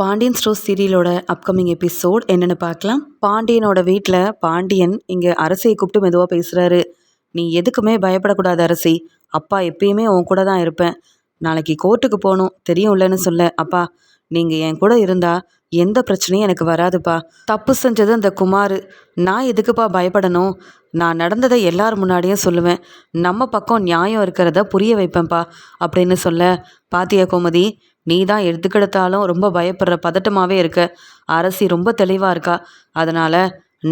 Pandian stores சீரியலோட upcoming episode என்னென்னு பார்க்கலாம். பாண்டியனோட வீட்டில் பாண்டியன் இங்கே அரசியை கூப்பிட்டு மெதுவாக பேசுகிறாரு. நீ எதுக்குமே பயப்படக்கூடாது அரசி. அப்பா எப்பயுமே உன் கூட தான் இருப்பேன். நாளைக்கு கோர்ட்டுக்கு போகணும் தெரியும்லன்னு சொல்ல. அப்பா நீங்கள் என் கூட இருந்தா எந்த பிரச்சனையும் எனக்கு வராதுப்பா. தப்பு செஞ்சது அந்த குமார். நான் எதுக்குப்பா பயப்படணும்? நான் நடந்ததை எல்லார் முன்னாடியும் சொல்லுவேன். நம்ம பக்கம் நியாயம் இருக்கிறத புரிய வைப்பேன்ப்பா அப்படின்னு சொல்ல. பாத்தியா கோமதி, நீ தான் எதுக்கெடுத்தாலும் ரொம்ப பயப்படுற பதட்டமாகவே இருக்க. அரசி ரொம்ப தெளிவாக இருக்கா. அதனால்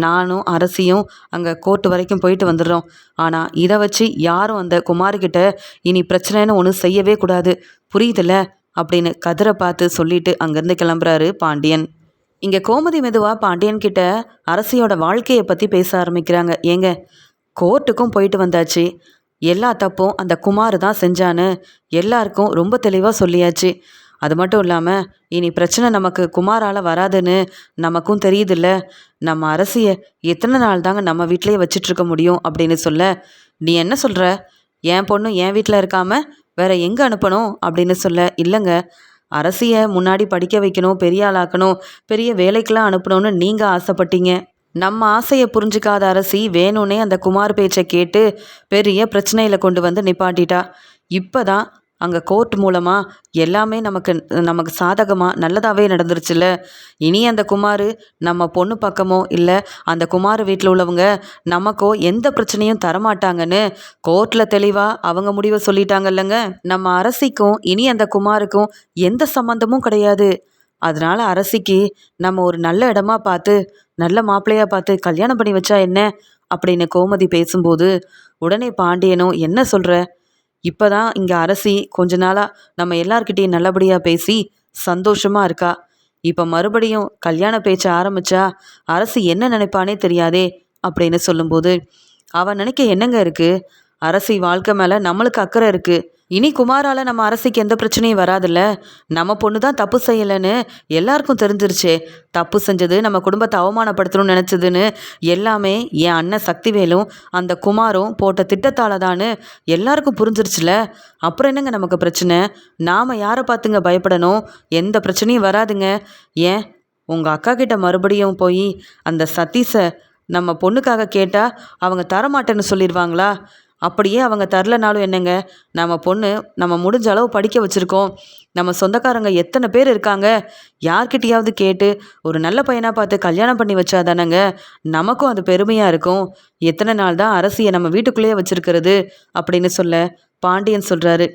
நானும் அரசியும் அங்கே கோர்ட்டு வரைக்கும் போயிட்டு வந்துடுறோம். ஆனால் இதை வச்சு யாரும் அந்த குமார்கிட்ட இனி பிரச்சனைன்னு ஒன்றும் செய்யவே கூடாது. புரியுதுல்ல அப்படின்னு கதிரை பார்த்து சொல்லிட்டு அங்கேருந்து கிளம்புறாரு பாண்டியன். இங்கே கோமதி மெதுவாக பாண்டியன் கிட்ட அரசியோட வாழ்க்கையை பற்றி பேச ஆரம்பிக்கிறாங்க. ஏங்க, கோர்ட்டுக்கும் போயிட்டு வந்தாச்சு. எல்லா தப்பும் அந்த குமார் தான் செஞ்சான்னு எல்லாருக்கும் ரொம்ப தெளிவாக சொல்லியாச்சு. அது மட்டும் இல்லாமல் இனி பிரச்சனை நமக்கு குமாரால் வராதுன்னு நமக்கும் தெரியுதில்ல. நம்ம அரசியை எத்தனை நாள் தாங்க நம்ம வீட்டிலேயே வச்சிட்ருக்க முடியும் அப்படின்னு சொல்ல. நீ என்ன சொல்கிற? என் பொண்ணு என் வீட்டில் இருக்காமல் வேற எங்கே அனுப்பணும் அப்படின்னு சொல்ல. இல்லைங்க, அரசியை முன்னாடி படிக்க வைக்கணும், பெரிய ஆளாக்கணும், பெரிய வேலைக்கெல்லாம் அனுப்பணும்னு நீங்கள் ஆசைப்பட்டீங்க. நம்ம ஆசையை புரிஞ்சுக்காத அரசி வேணும்னே அந்த குமார் பேச்சை கேட்டு பெரிய பிரச்சனையில் கொண்டு வந்து நிப்பாட்டிட்டா. இப்போ தான் அங்கே கோர்ட் மூலமாக எல்லாமே நமக்கு சாதகமாக நல்லதாகவே நடந்துருச்சுல்ல. இனி அந்த குமார் நம்ம பொண்ணு பக்கமோ இல்லை அந்த குமார் வீட்டில் உள்ளவங்க நமக்கோ எந்த பிரச்சனையும் தரமாட்டாங்கன்னு கோர்ட்டில் தெளிவாக அவங்க முடிவை சொல்லிட்டாங்கல்லங்க. நம்ம அரசிக்கும் இனி அந்த குமாருக்கும் எந்த சம்மந்தமும் கிடையாது. அதனால் அரசிக்கு நம்ம ஒரு நல்ல இடமா பார்த்து நல்ல மாப்பிள்ளையாக பார்த்து கல்யாணம் பண்ணி வச்சா என்ன அப்படின்னு கோமதி பேசும்போது உடனே பாண்டியனும் என்ன சொல்கிற? இப்போ தான் இங்கே அரசி கொஞ்ச நாளாக நம்ம எல்லார்கிட்டையும் நல்லபடியாக பேசி சந்தோஷமாக இருக்கா. இப்போ மறுபடியும் கல்யாண பேச்ச ஆரம்பித்தா அரசி என்ன நினைப்பானே தெரியாதே அப்படின்னு சொல்லும்போது, அவன் நினைக்க என்னங்க இருக்குது? அரசி வாழ்க்கை மேலே நம்மளுக்கு அக்கறை இருக்குது. இனி குமாரால் நம்ம அரசிக்கு எந்த பிரச்சனையும் வராதுல்ல. நம்ம பொண்ணு தான் தப்பு செய்யலைன்னு எல்லாருக்கும் தெரிஞ்சிருச்சே. தப்பு செஞ்சது நம்ம குடும்பத்தை அவமானப்படுத்தணும்னு நினச்சதுன்னு எல்லாமே என் அண்ணன் சக்திவேலும் அந்த குமாரும் போட்ட திட்டத்தால் தான்னு எல்லாருக்கும் புரிஞ்சிருச்சுல. அப்புறம் என்னங்க நமக்கு பிரச்சனை? நாம் யாரை பார்த்துங்க பயப்படணும்? எந்த பிரச்சனையும் வராதுங்க. ஏன் உங்கள் அக்கா கிட்ட மறுபடியும் போய் அந்த சதீஷை நம்ம பொண்ணுக்காக கேட்டால் அவங்க தரமாட்டேன்னு சொல்லிடுவாங்களா? அப்படியே அவங்க தரலனாலும் என்னங்க, நம்ம பொண்ணு நம்ம முடிஞ்ச அளவு படிக்க வச்சுருக்கோம். நம்ம சொந்தக்காரங்க எத்தனை பேர் இருக்காங்க. யார்கிட்டையாவது கேட்டு ஒரு நல்ல பையனாக பார்த்து கல்யாணம் பண்ணி வச்சா தானேங்க நமக்கும் அது பெருமையாக இருக்கும். எத்தனை நாள் தான் அரசியை நம்ம வீட்டுக்குள்ளேயே வச்சுருக்கிறது அப்படின்னு சொல்ல. பாண்டியன் சொல்கிறாரு,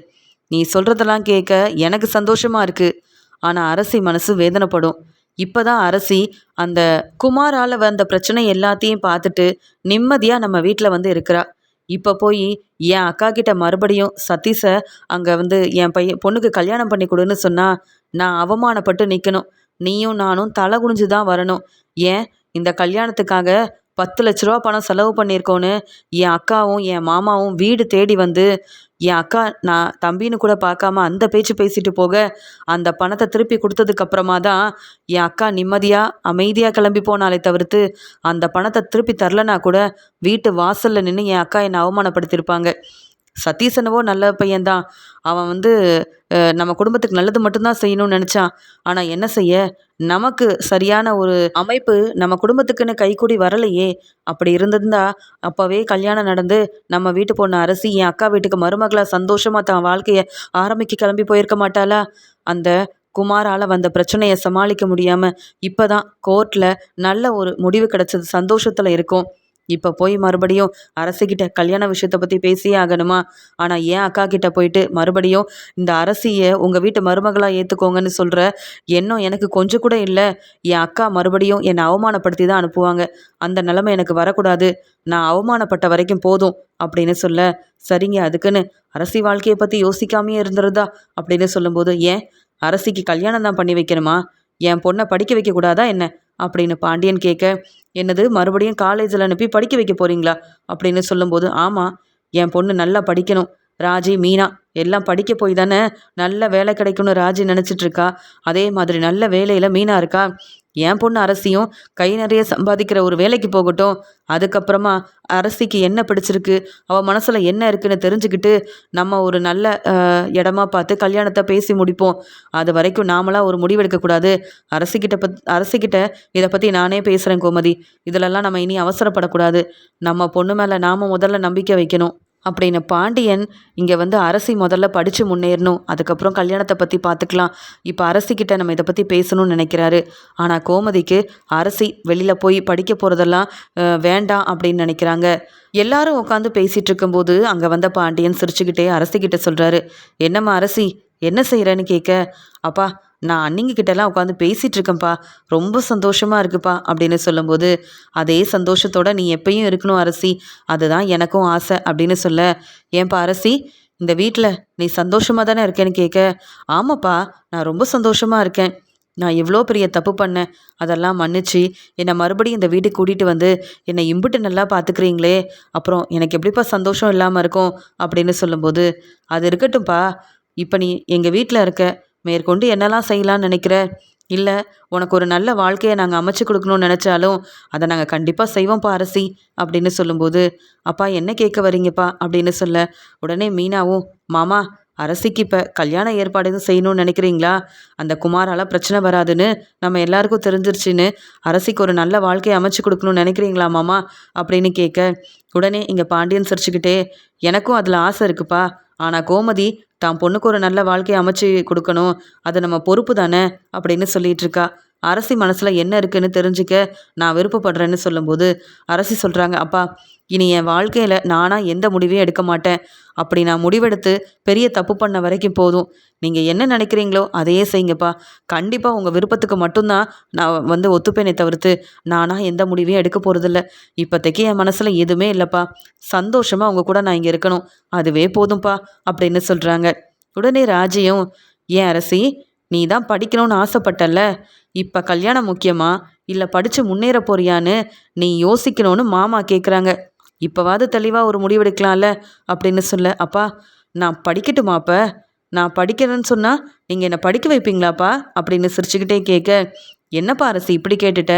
நீ சொல்கிறதெல்லாம் கேட்க எனக்கு சந்தோஷமாக இருக்குது. ஆனால் அரசி மனசு வேதனைப்படும். இப்போ தான் அரசி அந்த குமாரால் வந்த பிரச்சனை எல்லாத்தையும் பார்த்துட்டு நிம்மதியாக நம்ம வீட்டில் வந்து இருக்கிறா. இப்போ போய் என் அக்கா கிட்ட மறுபடியும் சதீஷை அங்கே வந்து என் பொண்ணுக்கு கல்யாணம் பண்ணி கொடுன்னு சொன்னால் நான் அவமானப்பட்டு நிற்கணும். நீயும் நானும் தலை குனிஞ்சு தான் வரணும். ஏன் இந்த கல்யாணத்துக்காக 10 லட்ச ரூபா பணம் செலவு பண்ணியிருக்கோன்னு என் அக்காவும் என் மாமாவும் வீடு தேடி வந்து என் அக்கா நான் தம்பின்னு கூட பார்க்காம அந்த பேச்சு பேசிட்டு போக அந்த பணத்தை திருப்பி கொடுத்ததுக்கப்புறமா தான் என் அக்கா நிம்மதியாக அமைதியாக கிளம்பி போனாலே தவிர்த்து அந்த பணத்தை திருப்பி தரலனா கூட வீட்டு வாசலில் நின்று என் அக்கா என்னை அவமானப்படுத்தியிருப்பாங்க. சதீஷனவோ நல்ல பையன்தான். அவன் வந்து நம்ம குடும்பத்துக்கு நல்லது மட்டும்தான் செய்யணும்னு நினச்சான். ஆனால் என்ன செய்ய, நமக்கு சரியான ஒரு அமைப்பு நம்ம குடும்பத்துக்குன்னு கைக்கூடி வரலையே. அப்படி இருந்திருந்தா அப்போவே கல்யாணம் நடந்து நம்ம வீட்டு பொண்ணு அரசி என் அக்கா வீட்டுக்கு மருமகளாக சந்தோஷமாக தான் வாழ்க்கையை ஆரம்பிக்க கிளம்பி போயிருக்க மாட்டாளா? அந்த குமாரால் வந்த பிரச்சனையை சமாளிக்க முடியாமல் இப்போ தான் கோர்ட்டில் நல்ல ஒரு முடிவு கிடச்சது, சந்தோஷத்தில் இருக்கும். இப்போ போய் மறுபடியும் அரசிக்கிட்ட கல்யாண விஷயத்தை பற்றி பேசியே ஆகணுமா? ஆனால் ஏன் அக்கா கிட்ட போயிட்டு மறுபடியும் இந்த அரசியை உங்கள் வீட்டு மருமகளாக ஏற்றுக்கோங்கன்னு சொல்கிற எண்ணம் எனக்கு கொஞ்சம் கூட இல்லை. என் அக்கா மறுபடியும் என்னை அவமானப்படுத்தி தான் அனுப்புவாங்க. அந்த நிலைமை எனக்கு வரக்கூடாது. நான் அவமானப்பட்ட வரைக்கும் போதும் அப்படின்னு சொல்ல. சரிங்க, அதுக்குன்னு அரசி வாழ்க்கையை பற்றி யோசிக்காமையே இருந்துருதா அப்படின்னு சொல்லும்போது, ஏன் அரசிக்கு கல்யாணம் தான் பண்ணி வைக்கணுமா? என் பொண்ணை படிக்க வைக்கக்கூடாதா என்ன அப்படின்னு பாண்டியன் கேட்க. என்னது, மறுபடியும் காலேஜில் அனுப்பி படிக்க வைக்க போகிறீங்களா அப்படின்னு சொல்லும்போது, ஆமாம், என் பொண்ணு நல்லா படிக்கணும். ராஜி, மீனா எல்லாம் படிக்க போய் தானே நல்ல வேலை கிடைக்கணும் ராஜி நினச்சிட்ருக்கா. அதே மாதிரி நல்ல வேலையில் மீனா இருக்கா. என் பொண்ணு அரசியும் கை நிறைய சம்பாதிக்கிற ஒரு வேலைக்கு போகட்டும். அதுக்கப்புறமா அரசிக்கு என்ன பிடிச்சிருக்கு, அவள் மனசில் என்ன இருக்குன்னு தெரிஞ்சுக்கிட்டு நம்ம ஒரு நல்ல இடமா பார்த்து கல்யாணத்தை பேசி முடிப்போம். அது வரைக்கும் நாமளாக ஒரு முடிவெடுக்கக்கூடாது. அரசிக்கிட்ட இதை பற்றி நானே பேசுகிறேன் கோமதி. இதிலெல்லாம் நம்ம இனி அவசரப்படக்கூடாது. நம்ம பொண்ணு மேலே நாம் முதல்ல நம்பிக்கை வைக்கணும் அப்படின்னு பாண்டியன் இங்கே வந்து அரசி முதல்ல படித்து முன்னேறணும், அதுக்கப்புறம் கல்யாணத்தை பற்றி பார்த்துக்கலாம், இப்போ அரசிக்கிட்ட நம்ம இதை பற்றி பேசணும்னு நினைக்கிறாரு. ஆனால் கோமதிக்கு அரசி வெளியில் போய் படிக்க போகிறதெல்லாம் வேண்டாம் அப்படின்னு நினைக்கிறாங்க. எல்லாரும் உட்காந்து பேசிகிட்டு இருக்கும்போது அங்கே வந்த பாண்டியன் சிரிச்சுக்கிட்டே அரசிக்கிட்ட சொல்கிறாரு, என்னம்மா அரசி என்ன செய்கிறேன்னு கேட்க, அப்பா நான் அண்ணிங்கக்கிட்டலாம் உட்காந்து பேசிகிட்டு இருக்கேன்ப்பா, ரொம்ப சந்தோஷமாக இருக்குப்பா அப்படின்னு சொல்லும்போது, அதே சந்தோஷத்தோட நீ எப்பயும் இருக்கணும் அரசி, அதுதான் எனக்கும் ஆசை அப்படின்னு சொல்ல, ஏன்பா அரசி இந்த வீட்டில் நீ சந்தோஷமாக தானே இருக்கேன்னு கேட்க, ஆமாப்பா நான் ரொம்ப சந்தோஷமாக இருக்கேன். நான் எவ்வளோ பெரிய தப்பு பண்ணேன், அதெல்லாம் மன்னிச்சு என்னை மறுபடியும் இந்த வீட்டுக்கு கூட்டிகிட்டு வந்து என்னை இம்புட்டு நல்லா பார்த்துக்கிறீங்களே, அப்புறம் எனக்கு எப்படிப்பா சந்தோஷம் இல்லாமல் இருக்கும் அப்படின்னு சொல்லும்போது, அது இருக்கட்டும்ப்பா, இப்போ நீ எங்கள் வீட்டில் இருக்க, மேற்கொண்டு என்னெல்லாம் செய்யலான்னு நினைக்கிற, இல்லை உனக்கு ஒரு நல்ல வாழ்க்கையை நாங்கள் அமைச்சு கொடுக்கணும்னு நினச்சாலும் அதை நாங்கள் கண்டிப்பாக செய்வோம்ப்பா அரசி அப்படின்னு சொல்லும்போது, அப்பா என்ன கேட்க வரீங்கப்பா அப்படின்னு சொல்ல, உடனே மீனாவும், மாமா அரசிக்கு இப்போ கல்யாண ஏற்பாடு எதுவும் செய்யணும்னு நினைக்கிறீங்களா, அந்த குமாரால் பிரச்சனை வராதுன்னு நம்ம எல்லாருக்கும் தெரிஞ்சிருச்சுன்னு அரசிக்கு ஒரு நல்ல வாழ்க்கையை அமைச்சு கொடுக்கணும்னு நினைக்கிறீங்களா மாமா அப்படின்னு கேட்க, உடனே இங்கே பாண்டியன் சிரிச்சுக்கிட்டே, எனக்கும் அதில் ஆசை இருக்குப்பா, ஆனால் கோமதி தான் பொண்ணுக்கு ஒரு நல்ல வாழ்க்கையை அமைச்சு கொடுக்கணும், அது நம்ம பொறுப்பு தானே அப்படின்னு சொல்லிட்டு இருக்கா. அரசி மனசில் என்ன இருக்குன்னு தெரிஞ்சுக்க நான் விருப்பப்படுறேன்னு சொல்லும்போது அரசி சொல்கிறாங்க, அப்பா இனி என் வாழ்க்கையில் நானாக எந்த முடிவையும் எடுக்க மாட்டேன், அப்படி நான் முடிவெடுத்து பெரிய தப்பு பண்ண வரைக்கும் போதும், நீங்கள் என்ன நினைக்கிறீங்களோ அதையே செய்யுங்கப்பா, கண்டிப்பாக உங்கள் விருப்பத்துக்கு மட்டும்தான் நான் வந்து ஒத்துப்பேனே தவிர்த்து நானாக எந்த முடிவையும் எடுக்க போகிறதில்ல. இப்போதைக்கு என் மனசில் எதுவுமே இல்லைப்பா, சந்தோஷமாக உங்கள் கூட நான் இங்கே இருக்கணும், அதுவே போதும்ப்பா அப்படின்னு சொல்கிறாங்க. உடனே ராஜியும், ஏன் அரசி நீ தான் படிக்கணும்னு ஆசைப்பட்டல்ல, இப்போ கல்யாணம் முக்கியமா இல்லை படித்து முன்னேற போறியான்னு நீ யோசிக்கணும்னு மாமா கேட்குறாங்க, இப்போவாது தெளிவாக ஒரு முடிவெடுக்கலாம்ல அப்படின்னு சொல்ல, அப்பா நான் படிக்கட்டுமா, அப்போ நான் படிக்கிறேன்னு சொன்னால் நீங்கள் என்னை படிக்க வைப்பீங்களாப்பா அப்படின்னு சிரிச்சுக்கிட்டே கேட்க, என்னப்பா அரசி இப்படி கேட்டுட்ட,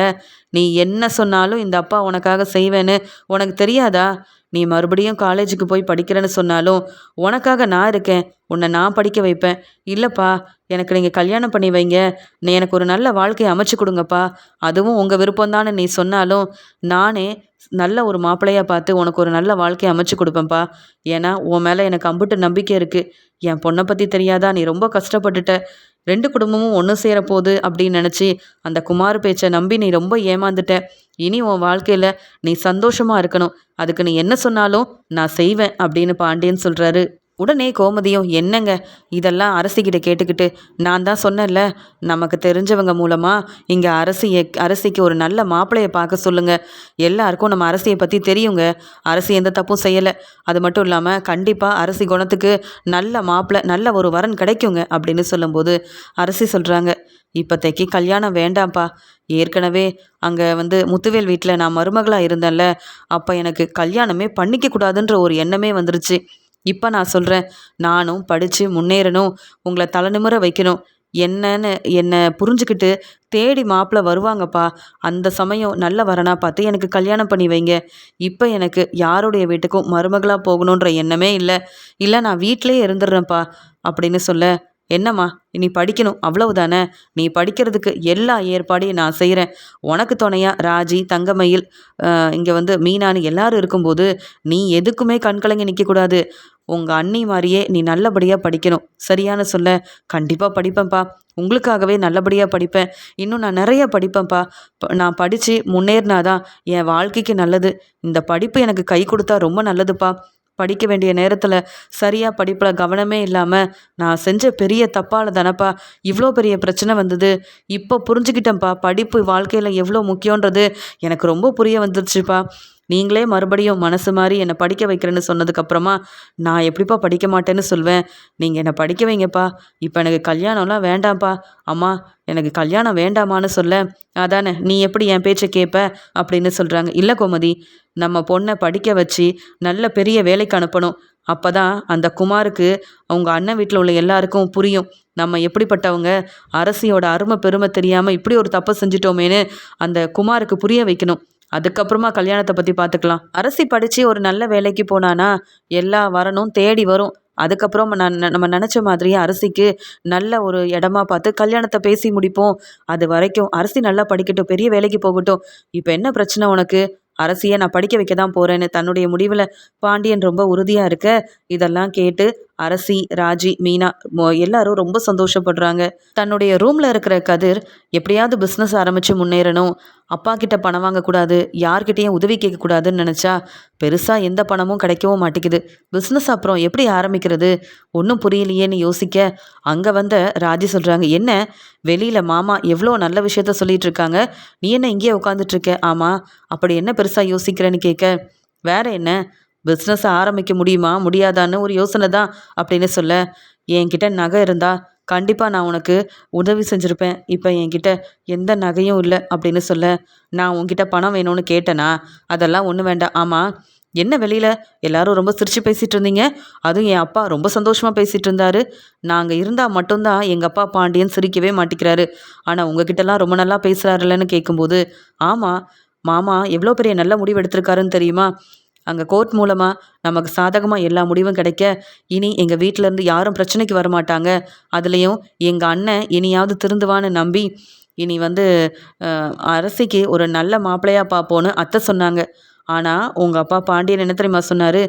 நீ என்ன சொன்னாலும் இந்த அப்பா உனக்காக செய்வேன்னு உனக்கு தெரியாதா, நீ மறுபடியும் காலேஜுக்கு போய் படிக்கிறேன்னு சொன்னாலும் உனக்காக நான் இருக்கேன், உன்னை நான் படிக்க வைப்பேன். இல்லைப்பா எனக்கு நீங்கள் கல்யாணம் பண்ணி வைங்க, நீ எனக்கு ஒரு நல்ல வாழ்க்கையை அமைச்சு கொடுங்கப்பா, அதுவும் உங்கள் விருப்பம்தான்னு நீ சொன்னாலும் நானே நல்ல ஒரு மாப்பிள்ளையாக பார்த்து உனக்கு ஒரு நல்ல வாழ்க்கையை அமைச்சு கொடுப்பேன்ப்பா, ஏன்னா உன் மேலே எனக்கு அம்புட்டு நம்பிக்கை இருக்குது, என் பொண்ணை பற்றி தெரியாதா, நீ ரொம்ப கஷ்டப்பட்டுட்ட, 2 குடும்பமும் ஒன்று சேரப்போகுது அப்படின்னு நினச்சி அந்த குமார் பேச்சை நம்பி நீ ரொம்ப ஏமாந்துட்ட, இனி உன் வாழ்க்கையில் நீ சந்தோஷமாக இருக்கணும், அதுக்கு நீ என்ன சொன்னாலும் நான் செய்வேன் அப்படின்னு பாண்டியன் சொல்கிறாரு. உடனே கோமதியும், என்னங்க இதெல்லாம் அரசிக்கிட்ட கேட்டுக்கிட்டு, நான் தான் சொன்னேன்ல நமக்கு தெரிஞ்சவங்க மூலமாக இங்கே அரசிக்கு ஒரு நல்ல மாப்பிள்ளையை பார்க்க சொல்லுங்கள், எல்லாருக்கும் நம்ம அரசியை பற்றி தெரியுங்க, அரசி எந்த தப்பும் செய்யலை, அது மட்டும் இல்லாமல் கண்டிப்பாக அரசி குணத்துக்கு நல்ல மாப்பிள்ளை நல்ல ஒரு வரன் கிடைக்குங்க அப்படின்னு சொல்லும்போது அரசி சொல்கிறாங்க, இப்போதைக்கு கல்யாணம் வேண்டாம்ப்பா, ஏற்கனவே அங்கே வந்து முத்துவேல் வீட்டில் நான் மருமகளாக இருந்தேன்ல, அப்போ எனக்கு கல்யாணமே பண்ணிக்க கூடாதுன்ற ஒரு எண்ணமே வந்துருச்சு, இப்போ நான் சொல்கிறேன், நானும் படித்து முன்னேறணும், உங்களை தலைநிமிர வைக்கணும், என்னை புரிஞ்சுக்கிட்டு தேடி மாப்பிள்ளை வருவாங்கப்பா, அந்த சமயம் நல்ல வரனா பார்த்து எனக்கு கல்யாணம் பண்ணி வைங்க, இப்போ எனக்கு யாருடைய வீட்டுக்கும் மருமகளாக போகணுன்ற எண்ணமே இல்லை நான் வீட்டிலே இருந்துடுறேன்ப்பா அப்படின்னு சொல்ல, என்னம்மா நீ படிக்கணும் அவ்வளவுதானே, நீ படிக்கிறதுக்கு எல்லா ஏற்பாடையும் நான் செய்கிறேன், உனக்கு துணையாக ராஜி தங்கமயில் இங்கே வந்து மீனானு எல்லாரும் இருக்கும்போது நீ எதுக்குமே கண்கலங்கி நிற்கக்கூடாது, உங்கள் அண்ணி மாதிரியே நீ நல்லபடியாக படிக்கணும், சரியான சொல்ல, கண்டிப்பாக படிப்பேன்ப்பா, உங்களுக்காகவே நல்லபடியாக படிப்பேன், இன்னும் நான் நிறைய படிப்பேன்ப்பா, நான் படித்து முன்னேறினாதான் என் வாழ்க்கைக்கு நல்லது, இந்த படிப்பு எனக்கு கை கொடுத்தா ரொம்ப நல்லதுப்பா, படிக்க வேண்டிய நேரத்தில் சரியாக படிப்பில் கவனமே இல்லாமல் நான் செஞ்ச பெரிய தப்பால் தானப்பா இவ்வளோ பெரிய பிரச்சனை வந்தது, இப்போ புரிஞ்சுக்கிட்டேன்ப்பா, படிப்பு வாழ்க்கையில் எவ்வளோ முக்கியன்றது எனக்கு ரொம்ப புரிய வந்துருச்சுப்பா, நீங்களே மறுபடியும் மனசு மாறி என்னை படிக்க வைக்கிறேன்னு சொன்னதுக்கப்புறமா நான் எப்படிப்பா படிக்க மாட்டேன்னு சொல்வேன்? நீங்கள் என்னை படிக்க வைங்கப்பா. இப்போ எனக்கு கல்யாணம்லாம் வேண்டாம்ப்பா. அம்மா எனக்கு கல்யாணம் வேண்டாமான்னு சொல்ல, அதானே நீ எப்படி என் பேச்சை கேட்ப அப்படின்னு சொல்கிறாங்க. இல்லை கோமதி, நம்ம பொண்ணை படிக்க வச்சு நல்ல பெரிய வேலைக்கு அனுப்பணும். அப்போ தான் அந்த குமாருக்கு அவங்க அண்ணன் வீட்டில் உள்ள எல்லாருக்கும் புரியும். நம்ம எப்படிப்பட்டவங்க, அரசியோட அருமை பெருமை தெரியாமல் இப்படி ஒரு தப்பை செஞ்சிட்டோமேன்னு அந்த குமாருக்கு புரிய வைக்கணும். அதுக்கப்புறமா கல்யாணத்தை பற்றி பார்த்துக்கலாம். அரசி படித்து ஒரு நல்ல வேலைக்கு போனானா எல்லா வரனும் தேடி வரும். அதுக்கப்புறம் நம்ம நினச்ச மாதிரியே அரசிக்கு நல்ல ஒரு இடமா பார்த்து கல்யாணத்தை பேசி முடிப்போம். அது வரைக்கும் அரசி நல்லா படிக்கட்டும், பெரிய வேலைக்கு போகட்டும். இப்போ என்ன பிரச்சனை உனக்கு? அரசியை நான் படிக்க வைக்க தான் போகிறேன்னு தன்னுடைய முடிவில் பாண்டியன் ரொம்ப உறுதியாக இருக்க, இதெல்லாம் கேட்டு அரசி, ராஜி, மீனா எல்லாரும் ரொம்ப சந்தோஷப்படுறாங்க. தன்னுடைய ரூமில் இருக்கிற கதிர் எப்படியாவது பிஸ்னஸ் ஆரம்பித்து முன்னேறணும், அப்பா கிட்ட பணம் வாங்கக்கூடாது, யார்கிட்டையும் உதவி கேட்கக்கூடாதுன்னு நினச்சா பெருசாக எந்த பணமும் கிடைக்கவும் மாட்டேங்குது. பிஸ்னஸ் அப்புறம் எப்படி ஆரம்பிக்கிறது, ஒன்றும் புரியலையேன்னு யோசிக்க அங்கே வந்த ராஜி சொல்கிறாங்க, என்ன வெளியில் மாமா எவ்வளோ நல்ல விஷயத்த சொல்லிட்டு இருக்காங்க, நீ என்ன இங்கேயே உட்காந்துட்ருக்க? ஆமாம், அப்படி என்ன பெருசாக யோசிக்கிறேன்னு கேட்க, வேற என்ன, பிஸ்னஸ் ஆரம்பிக்க முடியுமா முடியாதான்னு ஒரு யோசனை தான் அப்படின்னு சொல்ல, என்கிட்ட நகை இருந்தா கண்டிப்பாக நான் உனக்கு உதவி செஞ்சுருப்பேன். இப்போ என்கிட்ட எந்த நகையும் இல்லை அப்படின்னு சொல்ல, நான் உன்கிட்ட பணம் வேணும்னு கேட்டேனா? அதெல்லாம் ஒன்றும் வேண்டாம். ஆமாம், என்ன வெளியில் எல்லாரும் ரொம்ப சிரித்து பேசிகிட்டு இருந்தீங்க, அதுவும் என் அப்பா ரொம்ப சந்தோஷமாக பேசிகிட்டு இருந்தாரு. நாங்கள் இருந்தால் மட்டும்தான் எங்கள் அப்பா பாண்டியன் சிரிக்கவே மாட்டேங்கிறாரு. ஆனால் உங்ககிட்டலாம் ரொம்ப நல்லா பேசுகிறாருல்லன்னு கேட்கும்போது, ஆமாம், மாமா எவ்வளோ பெரிய நல்ல முடிவு எடுத்திருக்காருன்னு தெரியுமா? அங்கே கோர்ட் மூலமாக நமக்கு சாதகமாக எல்லா முடிவும் கிடைக்க, இனி எங்கள் வீட்டிலேருந்து யாரும் பிரச்சனைக்கு வரமாட்டாங்க. அதுலேயும் எங்கள் அண்ணன் இனியாவது திருந்துவான்னு நம்பி இனி அரசிக்கு ஒரு நல்ல மாப்பிள்ளையாக பார்ப்போன்னு அத்தை சொன்னாங்க. ஆனால் உங்கள் அப்பா பாண்டியன் என்ன தெரியுமா சொன்னார்?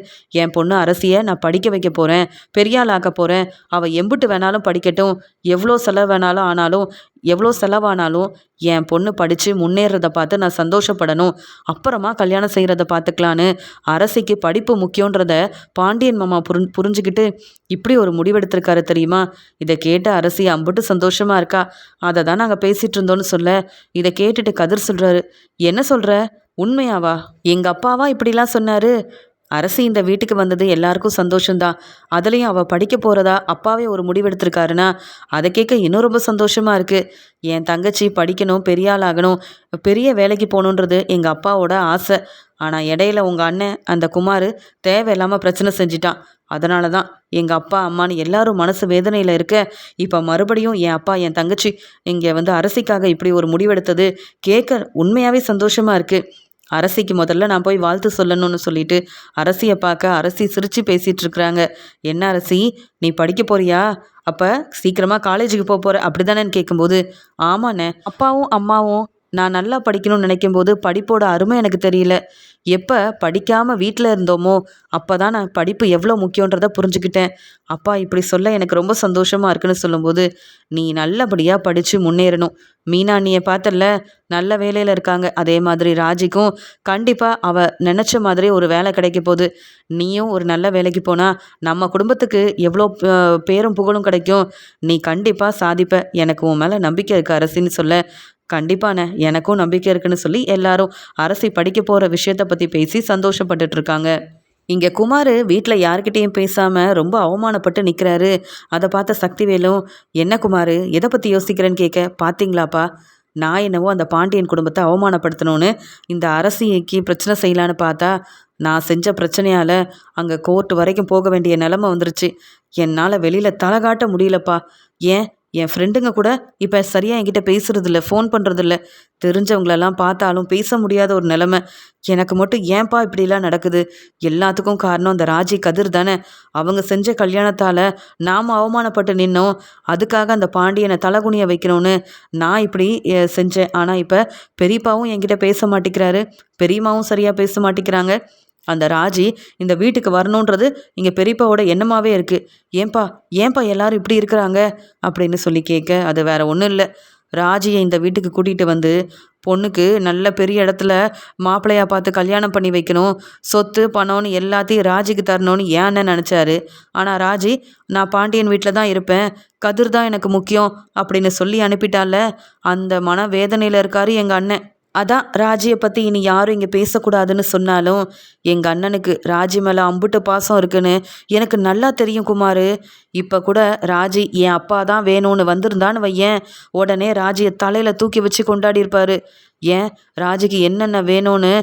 என் பொண்ணு அரசியை நான் படிக்க வைக்க போகிறேன், பெரிய ஆள் ஆக்க போகிறேன், அவள் எம்புட்டு வேணாலும் படிக்கட்டும், எவ்வளோ செலவானாலும் என் பொண்ணு படித்து முன்னேறதை பார்த்து நான் சந்தோஷப்படணும், அப்புறமா கல்யாணம் செய்கிறத பார்த்துக்கலான்னு அரசிக்கு படிப்பு முக்கியன்றத பாண்டியன் மாமா புரிஞ்சுக்கிட்டு இப்படி ஒரு முடிவெடுத்திருக்காரு தெரியுமா? இதை கேட்ட அரசி அம்புட்டு சந்தோஷமாக இருக்கா. அதை தான் நாங்கள் பேசிகிட்டு இருந்தோன்னு சொல்ல, இதை கேட்டுட்டு கதிர் சொல்கிறாரு, என்ன சொல்கிற, உண்மையாவா? எங்கள் அப்பாவா இப்படிலாம் சொன்னார்? அரசி இந்த வீட்டுக்கு வந்தது எல்லாருக்கும் சந்தோஷம்தான். அதுலேயும் அவள் படிக்க போகிறதா அப்பாவே ஒரு முடிவெடுத்திருக்காருன்னா அதை கேட்க இன்னும் ரொம்ப சந்தோஷமாக இருக்குது. என் தங்கச்சி படிக்கணும், பெரிய ஆள் ஆகணும், பெரிய வேலைக்கு போகணுன்றது எங்கள் அப்பாவோட ஆசை. ஆனால் இடையில உங்கள் அண்ணன் அந்த குமார் தேவையில்லாமல் பிரச்சனை செஞ்சிட்டான். அதனால தான் எங்கள் அப்பா அம்மான்னு எல்லாரும் மனசு வேதனையில் இருக்க, இப்போ மறுபடியும் என் அப்பா என் தங்கச்சி இங்கே அரசிக்காக இப்படி ஒரு முடிவெடுத்தது கேட்க உண்மையாகவே சந்தோஷமாக இருக்குது. அரசிக்கு முதல்ல நான் போய் வாழ்த்து சொல்லணும்னு சொல்லிட்டு அரசியை பார்க்க அரசி சிரித்து பேசிகிட்டு இருக்கிறாங்க. என்ன அரசி, நீ படிக்க போறியா? அப்போ சீக்கிரமாக காலேஜுக்கு போகிற அப்படி தானேன்னு கேட்கும்போது, ஆமாண்ணே, அப்பாவும் அம்மாவும் நான் நல்லா படிக்கணும்னு நினைக்கும்போது படிப்போட அருமை எனக்கு தெரியல. எப்போ படிக்காமல் வீட்டில் இருந்தோமோ அப்போ தான் நான் படிப்பு எவ்வளோ முக்கியன்றதை புரிஞ்சுக்கிட்டேன். அப்பா இப்படி சொல்ல எனக்கு ரொம்ப சந்தோஷமாக இருக்குன்னு சொல்லும்போது, நீ நல்லபடியாக படித்து முன்னேறணும். மீனா நீயை பார்த்தல நல்ல வேலையில் இருக்காங்க, அதே மாதிரி ராஜிக்கும் கண்டிப்பாக அவள் நினச்ச மாதிரி ஒரு வேலை கிடைக்க போகுது. நீயும் ஒரு நல்ல வேலைக்கு போனால் நம்ம குடும்பத்துக்கு எவ்வளோ பேரும் புகழும் கிடைக்கும். நீ கண்டிப்பாக சாதிப்ப, எனக்கு உன் மேலே நம்பிக்கை இருக்குது அரசின்னு சொல்ல, கண்டிப்பாண்ணே எனக்கும் நம்பிக்கை இருக்குன்னு சொல்லி எல்லாரும் அரசி படிக்க போகிற விஷயத்தை பற்றி பேசி சந்தோஷப்பட்டுட்டு இருக்காங்க. இங்கே குமார் வீட்டில் யார்கிட்டையும் பேசாமல் ரொம்ப அவமானப்பட்டு நிற்கிறாரு. அதை பார்த்த சக்திவேலும், என்ன குமார் எதை பற்றி யோசிக்கிறேன்னு கேட்க, பார்த்தீங்களாப்பா நான் என்னவோ அந்த பாண்டியன் குடும்பத்தை அவமானப்படுத்தணும்னு இந்த அரசிக்கு பிரச்சனை செய்யலான்னு பார்த்தா நான் செஞ்ச பிரச்சனையால் அங்கே கோர்ட் வரைக்கும் போக வேண்டிய நிலமை வந்துருச்சு. என்னால் வெளியில் தலை காட்ட முடியலப்பா. ஏன் என் ஃப்ரெண்டுங்க கூட இப்போ சரியாக என்கிட்ட பேசுகிறதில்ல, ஃபோன் பண்ணுறதில்ல. தெரிஞ்சவங்களெல்லாம் பார்த்தாலும் பேச முடியாத ஒரு நிலமை. எனக்கு மட்டும் ஏன்பா இப்படிலாம் நடக்குது? எல்லாத்துக்கும் காரணம் அந்த ராஜி கதிர் தானே. அவங்க செஞ்ச கல்யாணத்தால் நாம் அவமானப்பட்டு நின்னோம். அதுக்காக அந்த பாண்டியனை தலகுனிய வைக்கணும்னு நான் இப்படி செஞ்சேன். ஆனால் இப்போ பெரியப்பாவும் என்கிட்ட பேச மாட்டேங்கிறாரு, பெரியம்மாவும் சரியாக பேச மாட்டேங்கிறாங்க. அந்த ராஜி இந்த வீட்டுக்கு வரணுன்றது இங்கே பெரியப்பாவோட எண்ணமாகவே இருக்குது. ஏன்பா எல்லாரும் இப்படி இருக்கிறாங்க அப்படின்னு சொல்லி கேட்க, அது வேற ஒன்றும் இல்லை, ராஜியை இந்த வீட்டுக்கு கூட்டிகிட்டு வந்து பொண்ணுக்கு நல்ல பெரிய இடத்துல மாப்பிள்ளையாக பார்த்து கல்யாணம் பண்ணி வைக்கணும், சொத்து பணம்னு எல்லாத்தையும் ராஜிக்கு தரணும்னு ஏன்னு நினச்சாரு. ஆனால் ராஜி நான் பாண்டியன் வீட்டில் தான் இருப்பேன், கதிர் தான் எனக்கு முக்கியம் அப்படின்னு சொல்லி அனுப்பிட்டால. அந்த மன வேதனையில் இருக்காரு எங்கள் அண்ணன். அதான் ராஜியை பற்றி இனி யாரும் இங்கே பேசக்கூடாதுன்னு சொன்னாலும் எங்கள் அண்ணனுக்கு ராஜி மேலே அம்புட்டு பாசம் இருக்குன்னு எனக்கு நல்லா தெரியும் குமார். இப்போ கூட ராஜி என் அப்பா தான் வேணும்னு வந்திருந்தான்னு வையேன், உடனே ராஜியை தலையில் தூக்கி வச்சு கொண்டாடி இருப்பாரு. ஏன் ராஜிக்கு என்னென்ன வேணும்னு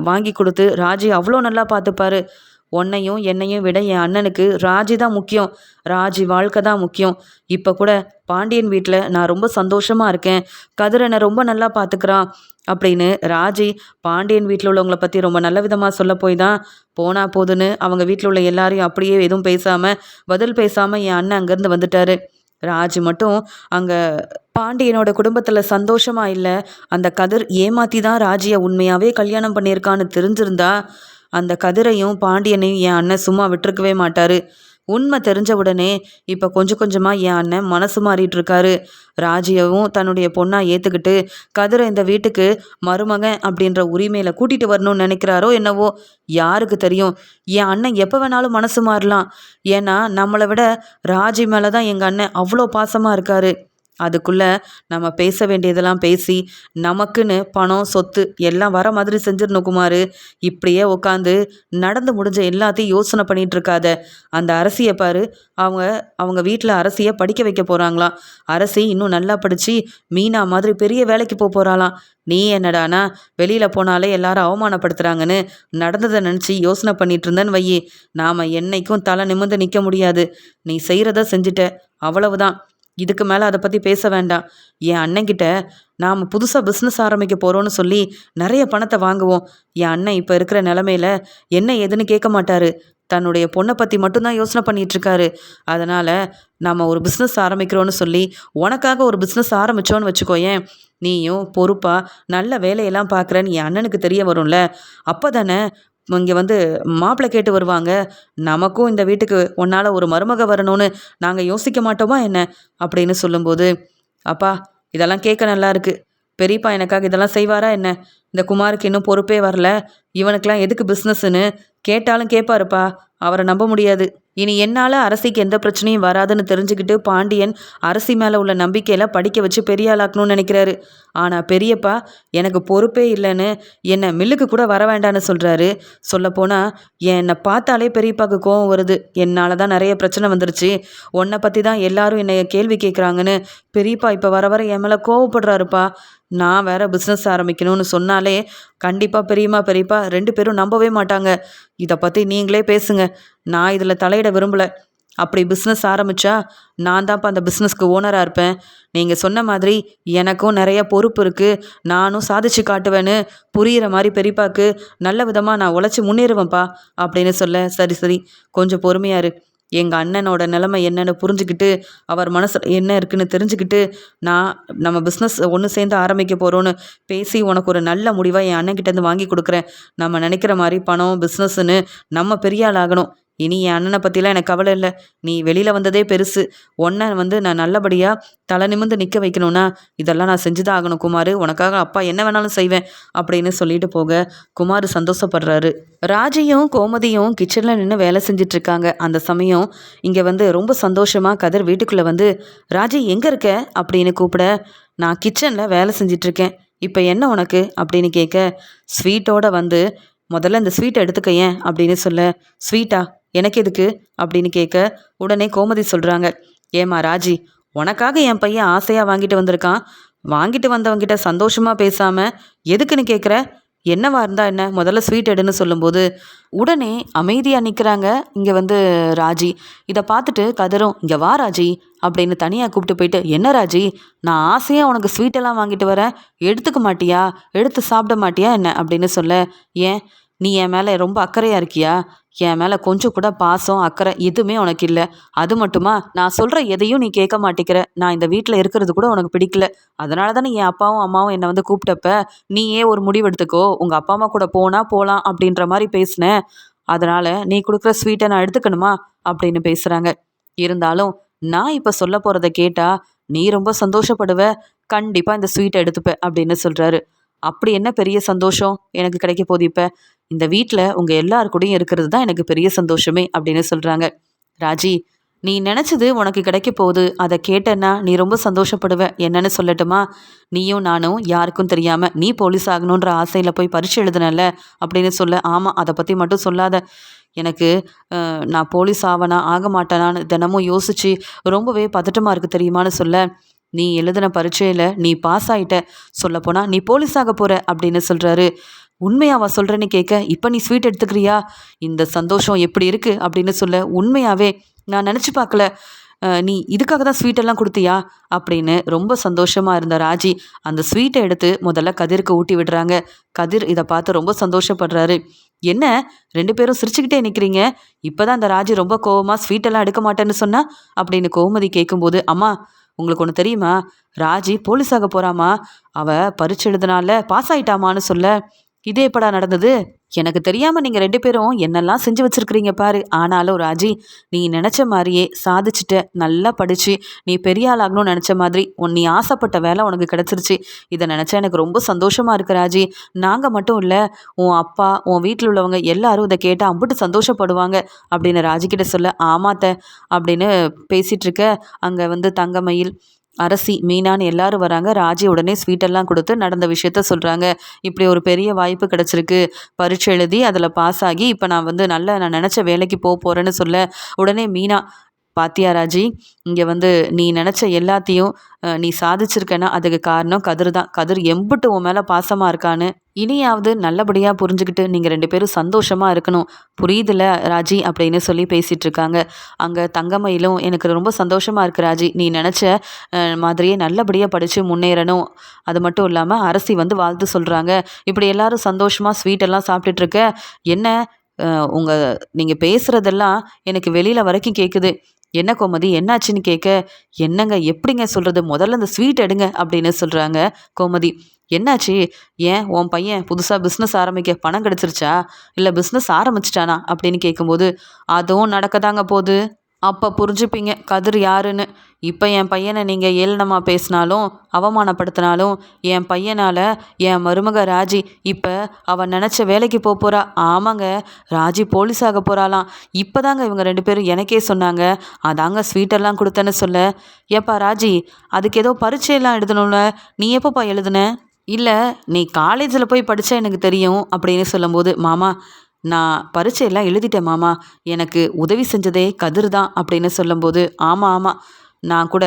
வாங்கி கொடுத்து ராஜி அவ்வளோ நல்லா பார்த்துப்பாரு. உன்னையும் என்னையும் விட என் அண்ணனுக்கு ராஜி தான் முக்கியம். ராஜி வாழ்க்கை தான் முக்கியம். இப்போ கூட பாண்டியன் வீட்டில் நான் ரொம்ப சந்தோஷமாக இருக்கேன், கதிர் என்னை ரொம்ப நல்லா பார்த்துக்கிறான் அப்படின்னு ராஜி பாண்டியன் வீட்டில் உள்ளவங்கள பற்றி ரொம்ப நல்ல விதமாக சொல்ல போய் தான் போனா போதுன்னு அவங்க வீட்டில் உள்ள எல்லாரையும் அப்படியே எதுவும் பேசாமல் பதில் பேசாமல் என் அண்ணன் அங்கேருந்து வந்துட்டாரு. ராஜி மட்டும் அங்கே பாண்டியனோட குடும்பத்தில் சந்தோஷமாக இல்லை. அந்த கதிர் ஏமாற்றி தான் ராஜியை உண்மையாகவே கல்யாணம் பண்ணியிருக்கான்னு தெரிஞ்சிருந்தா அந்த கதிரையும் பாண்டியனையும் என் அண்ணன் சும்மா விட்டுருக்கவே மாட்டார். உண்மை தெரிஞ்ச உடனே இப்போ கொஞ்சம் கொஞ்சமாக என் அண்ணன் மனசு மாறிட்டு இருக்காரு. ராஜியவும் தன்னுடைய பொண்ணாக ஏற்றுக்கிட்டு கதிரை இந்த வீட்டுக்கு மருமகன் அப்படின்ற உரிமையில் கூட்டிகிட்டு வரணும்னு நினைக்கிறாரோ என்னவோ, யாருக்கு தெரியும். என் அண்ணன் எப்போ வேணாலும் மனசு மாறலாம். ஏன்னா நம்மளை விட ராஜி மேலே தான் எங்கள் அண்ணன் அவ்வளோ பாசமாக இருக்காரு. அதுக்குள்ளே நம்ம பேச வேண்டியதெல்லாம் பேசி நமக்குன்னு பணம் சொத்து எல்லாம் வர மாதிரி செஞ்சிடணும் குமார். இப்படியே உட்காந்து நடந்து முடிஞ்ச எல்லாத்தையும் யோசனை பண்ணிகிட்டு இருக்காத. அந்த அரசியை பாரு, அவங்க அவங்க வீட்டில் அரசியை படிக்க வைக்க போகிறாங்களாம். அரசி இன்னும் நல்லா படித்து மீனா மாதிரி பெரிய வேலைக்கு போகிறாளாம். நீ என்னடானா வெளியில் போனாலே எல்லாரும் அவமானப்படுத்துகிறாங்கன்னு நடந்ததை நினச்சி யோசனை பண்ணிட்டு இருந்தேன்னு வையி, நாம் என்னைக்கும் தலை நிமிர்ந்து நிற்க முடியாது. நீ செய்கிறத செஞ்சுட்ட, அவ்வளவுதான். இதுக்கு மேலே அதை பற்றி பேச வேண்டாம். என் அண்ணன்கிட்ட நாம் புதுசாக பிஸ்னஸ் ஆரம்பிக்க போகிறோன்னு சொல்லி நிறைய பணத்தை வாங்குவோம். என் அண்ணன் இப்போ இருக்கிற நிலமையில என்ன ஏதுன்னு கேட்க மாட்டார். தன்னுடைய பொண்ணை பற்றி மட்டும்தான் யோசனை பண்ணிகிட்ருக்காரு. அதனால் நாம் ஒரு பிஸ்னஸ் ஆரம்பிக்கிறோன்னு சொல்லி உனக்காக ஒரு பிஸ்னஸ் ஆரம்பித்தோன்னு வச்சுக்கோயேன், நீயும் பொறுப்பாக நல்ல வேலையெல்லாம் பார்க்குறேன்னு என் அண்ணனுக்கு தெரிய வரும்ல. அப்போ தானே இங்கே வந்து மாப்பிள்ளை கேட்டு வருவாங்க. நமக்கும் இந்த வீட்டுக்கு உன்னால் ஒரு மருமக வரணும்னு நாங்கள் யோசிக்க மாட்டோமா என்ன அப்படின்னு சொல்லும்போது, அப்பா இதெல்லாம் கேட்க நல்லா இருக்குது. பெரியப்பா எனக்காக இதெல்லாம் செய்வாரா என்ன? இந்த குமாருக்கு இன்னும் பொறுப்பே வரல, இவனுக்கெல்லாம் எதுக்கு பிஸ்னஸ்ன்னு கேட்டாலும் கேட்பாருப்பா. அவரை நம்ப முடியாது. இனி என்னால் அரசிக்கு எந்த பிரச்சனையும் வராதுன்னு தெரிஞ்சுக்கிட்டு பாண்டியன் அரசி மேலே உள்ள நம்பிக்கையில் படிக்க வச்சு பெரிய ஆளாக்கணும்னு நினைக்கிறாரு. ஆனால் பெரியப்பா எனக்கு பொறுப்பே இல்லைன்னு என்னை மில்லுக்கு கூட வர வேண்டான்னு சொல்கிறாரு. சொல்லப்போனால் என்னை பார்த்தாலே பெரியப்பாவுக்கு கோவம் வருது. என்னால் தான் நிறைய பிரச்சனை வந்துருச்சு, உன்னை பற்றி தான் எல்லாரும் என்னை கேள்வி கேட்குறாங்கன்னு பெரியப்பா இப்போ வர வர என் மேலே கோவப்படுறாருப்பா. நான் வேற பிஸ்னஸ் ஆரம்பிக்கணும்னு சொன்னாலே கண்டிப்பாக பெரியப்பா 2 பேரும் நம்பவே மாட்டாங்க. இதை பற்றி நீங்களே பேசுங்க, நான் இதில் தலையிட விரும்பலை. அப்படி பிஸ்னஸ் ஆரம்பித்தா நான் தான்ப்பா அந்த பிஸ்னஸ்க்கு ஓனராக இருப்பேன். நீங்கள் சொன்ன மாதிரி எனக்கும் நிறைய பொறுப்பு இருக்குது, நானும் சாதிச்சு காட்டுவேன்னு புரிகிற மாதிரி பெரியப்பாக்கு நல்ல விதமாக நான் உழைச்சி முன்னேறுவேன்ப்பா அப்படின்னு சொல்ல, சரி சரி கொஞ்சம் பொறுமையாரு, எங்கள் அண்ணனோட நிலைமை என்னன்னு புரிஞ்சுக்கிட்டு அவர் மனசில் என்ன இருக்குன்னு தெரிஞ்சுக்கிட்டு நம்ம பிஸ்னஸ் ஒன்று சேர்ந்து ஆரம்பிக்க போகிறோன்னு பேசி உனக்கு ஒரு நல்ல முடிவாக என் அண்ணன்கிட்டேருந்து வாங்கி கொடுக்குறேன். நம்ம நினைக்கிற மாதிரி பணம் பிஸ்னஸ்ன்னு நம்ம பெரிய ஆள் ஆகணும். இனி என் அண்ணனை பற்றிலாம் எனக்கு கவலை இல்லை. நீ வெளியில் வந்ததே பெருசு. உன்னை நான் நல்லபடியாக தலை நிமிர்ந்து நிற்க வைக்கணும்னா இதெல்லாம் நான் செஞ்சுதான் ஆகணும் குமார். உனக்காக அப்பா என்ன வேணாலும் செய்வேன் அப்படின்னு சொல்லிட்டு போக குமார் சந்தோஷப்படுறாரு. ராஜியும் கோமதியும் கிச்சனில் நின்று வேலை செஞ்சிட்ருக்காங்க. அந்த சமயம் இங்கே ரொம்ப சந்தோஷமாக கதிர் வீட்டுக்குள்ளே வந்து, ராஜி எங்கே இருக்க அப்படின்னு கூப்பிட, நான் கிச்சனில் வேலை செஞ்சிட்ருக்கேன், இப்போ என்ன உனக்கு அப்படின்னு கேட்க, ஸ்வீட்டோட வந்து முதல்ல இந்த ஸ்வீட்டை எடுத்துக்க ஏன் அப்படின்னு சொல்ல, ஸ்வீட்டா எனக்கு எதுக்கு அப்படின்னு கேட்க, உடனே கோமதி சொல்கிறாங்க, ஏம்மா ராஜி, உனக்காக என் பையன் ஆசையாக வாங்கிட்டு வந்திருக்கான். வாங்கிட்டு வந்தவங்கிட்ட சந்தோஷமாக பேசாமல் எதுக்குன்னு கேட்குற? என்னவா இருந்தால் என்ன, முதல்ல ஸ்வீட் எடுன்னு சொல்லும்போது உடனே அமைதியாக நிற்கிறாங்க இங்கே ராஜி. இதை பார்த்துட்டு கதிரும், இங்கே வா ராஜி அப்படின்னு தனியாக கூப்பிட்டு போயிட்டு, என்ன ராஜி, நான் ஆசையாக உனக்கு ஸ்வீட்டெல்லாம் வாங்கிட்டு வரேன், எடுத்துக்க மாட்டியா, எடுத்து சாப்பிட மாட்டியா என்ன அப்படின்னு சொல்ல, ஏன் நீ என் மேலே ரொம்ப அக்கறையாக இருக்கியா? என் மேலே கொஞ்சம் கூட பாசம் அக்கறை எதுவுமே உனக்கு இல்லை. அது மட்டுமா, நான் சொல்கிற எதையும் நீ கேட்க மாட்டேங்கிற. நான் இந்த வீட்டில் இருக்கிறது கூட உனக்கு பிடிக்கல. அதனால தானே என் அப்பாவும் அம்மாவும் என்னை கூப்பிட்டப்ப நீயே ஒரு முடிவு எடுத்துக்கோ, உங்கள் அப்பா அம்மா கூட போகலாம் அப்படின்ற மாதிரி பேசினேன். அதனால் நீ கொடுக்குற ஸ்வீட்டை நான் எடுத்துக்கணுமா அப்படின்னு பேசுகிறாங்க. இருந்தாலும் நான் இப்போ சொல்ல போகிறத கேட்டால் நீ ரொம்ப சந்தோஷப்படுவ, கண்டிப்பாக இந்த ஸ்வீட்டை எடுத்துப்ப அப்படின்னு சொல்கிறாரு. அப்படி என்ன பெரிய சந்தோஷம் எனக்கு கிடைக்க போகுது? இப்போ இந்த வீட்டில் உங்கள் எல்லாருக்கூடையும் இருக்கிறது தான் எனக்கு பெரிய சந்தோஷமே அப்படின்னு சொல்கிறாங்க. ராஜி, நீ நினச்சது உனக்கு கிடைக்க போகுது. அதை கேட்டேன்னா நீ ரொம்ப சந்தோஷப்படுவ. என்னன்னு சொல்லட்டுமா? நீயும் நானும் யாருக்கும் தெரியாமல் நீ போலீஸ் ஆகணுன்ற ஆசையில் போய் பரீட்சை எழுதுனல்ல அப்படின்னு சொல்ல. ஆமாம், அதை பற்றி மட்டும் சொல்லாத. எனக்கு நான் போலீஸ் ஆவனா ஆக மாட்டேனான்னு தினமும் யோசித்து ரொம்பவே பதட்டமாக இருக்குது தெரியுமான்னு சொல்ல. நீ எழுதின பரீட்சையில் நீ பாஸ் ஆகிட்ட. சொல்லப்போனால் நீ போலீஸ் ஆக போகிற அப்படின்னு சொல்கிறாரு. உண்மையாவா சொல்கிறேன்னு கேட்க, இப்போ நீ ஸ்வீட் எடுத்துக்கிறியா? இந்த சந்தோஷம் எப்படி இருக்குது அப்படின்னு சொல்ல. உண்மையாவே நான் நினச்சி பார்க்கல. நீ இதுக்காக தான் ஸ்வீட்டெல்லாம் கொடுத்தியா அப்படின்னு ரொம்ப சந்தோஷமாக இருந்த ராஜி அந்த ஸ்வீட்டை எடுத்து முதல்ல கதிருக்கு ஊட்டி விடுறாங்க. கதிர் இதை பார்த்து ரொம்ப சந்தோஷப்படுறாரு. என்ன 2 பேரும் சிரிச்சுக்கிட்டே நிற்கிறீங்க? இப்போ தான் அந்த ராஜி ரொம்ப கோவமாக ஸ்வீட்டெல்லாம் எடுக்க மாட்டேன்னு சொன்னா அப்படின்னு கோமதி கேட்கும்போது, அம்மா உங்களுக்கு ஒன்று தெரியுமா? ராஜி போலீஸ் ஆக போகிறாமா. அவள் பரீட்சை எழுதுனால பாஸ் ஆயிட்டாமான்னு சொல்ல. இது எப்படா நடந்தது? எனக்கு தெரியாமல் நீங்கள் 2 பேரும் என்னெல்லாம் செஞ்சு வச்சுருக்கிறீங்க பாரு. ஆனாலும் ராஜி, நீ நினச்ச மாதிரியே சாதிச்சுட்ட. நல்லா படித்து நீ பெரிய ஆளாகணும்னு நினச்ச மாதிரி நீ ஆசைப்பட்ட வேலை உனக்கு கிடச்சிருச்சு. இதை நினச்சா எனக்கு ரொம்ப சந்தோஷமாக இருக்குது ராஜி. நாங்கள் மட்டும் இல்லை, உன் அப்பா உன் வீட்டில் உள்ளவங்க எல்லாரும் இதை கேட்டால் அம்பிட்டு சந்தோஷப்படுவாங்க அப்படின்னு ராஜிக்கிட்ட சொல்ல. ஆமாத்த அப்படின்னு பேசிகிட்டு இருக்க அங்கே தங்கமயில், அரசி, மீனான்னு எல்லாரும் வராங்க. ராஜி உடனே ஸ்வீட்டெல்லாம் கொடுத்து நடந்த விஷயத்த சொல்கிறாங்க. இப்படி ஒரு பெரிய வாய்ப்பு கிடச்சிருக்கு. பரீட்சை எழுதி அதில் பாஸ் ஆகி இப்போ நான் நினச்ச வேலைக்கு போகிறேன்னு சொல்ல. உடனே மீனா, பாத்தியா ராஜி, இங்கே நீ நினச்ச எல்லாத்தையும் நீ சாதிச்சிருக்கேன்னா அதுக்கு காரணம் கதிர் தான். கதிர் எம்புட்டு உன் மேலே பாசமாக இருக்கான்னு இனியாவது நல்லபடியாக புரிஞ்சுக்கிட்டு நீங்கள் 2 பேரும் சந்தோஷமாக இருக்கணும். புரியுதுல ராஜி அப்படின்னு சொல்லி பேசிகிட்டு இருக்காங்க. அங்கே தங்கமயிலும், எனக்கு ரொம்ப சந்தோஷமாக இருக்குது ராஜி, நீ நினச்ச மாதிரியே நல்லபடியாக படித்து முன்னேறணும். அது மட்டும் இல்லாமல் அரசி வாழ்த்து சொல்கிறாங்க. இப்படி எல்லாரும் சந்தோஷமாக ஸ்வீட்டெல்லாம் சாப்பிட்டுட்ருக்க. என்ன நீங்கள் பேசுகிறதெல்லாம் எனக்கு வெளியில் வரைக்கும் கேட்குது. என்ன கோமதி, என்னாச்சுன்னு கேட்க, என்னங்க எப்படிங்க சொல்கிறது, முதல்ல இந்த ஸ்வீட் எடுங்க அப்படின்னு சொல்கிறாங்க கோமதி. என்னாச்சு? ஏன் உன் பையன் புதுசாக பிஸ்னஸ் ஆரம்பிக்க பணம் கிடச்சிருச்சா, இல்லை பிஸ்னஸ் ஆரம்பிச்சிட்டானா அப்படின்னு கேட்கும்போது, அதுவும் நடக்கதாங்க போகுது. அப்போ புரிஞ்சுப்பீங்க கதிர் யாருன்னு. இப்போ என் பையனை நீங்கள் ஏளனமாக பேசினாலும் அவமானப்படுத்தினாலும் என் பையனால் என் மருமக ராஜி இப்போ அவன் நினச்ச வேலைக்கு போகிறா. ஆமாங்க, ராஜி போலீஸ் ஆக போகிறாளாம். இப்போ தாங்க இவங்க 2 பேரும் எனக்கே சொன்னாங்க. அதாங்க ஸ்வீட்டெல்லாம் கொடுத்தேன்னு சொல்ல. ஏப்பா ராஜி, அதுக்கு ஏதோ பரீட்சையெல்லாம் எழுதணும்ல, நீ எப்போப்பா எழுதுன? இல்லை, நீ காலேஜில் போய் படித்தா எனக்கு தெரியும் அப்படின்னு சொல்லும்போது, மாமா நான் பரீட்சையெல்லாம் எழுதிட்டேன் மாமா, எனக்கு உதவி செஞ்சதே கதிர் தான் அப்படின்னு சொல்லும்போது, ஆமாம் ஆமாம், நான் கூட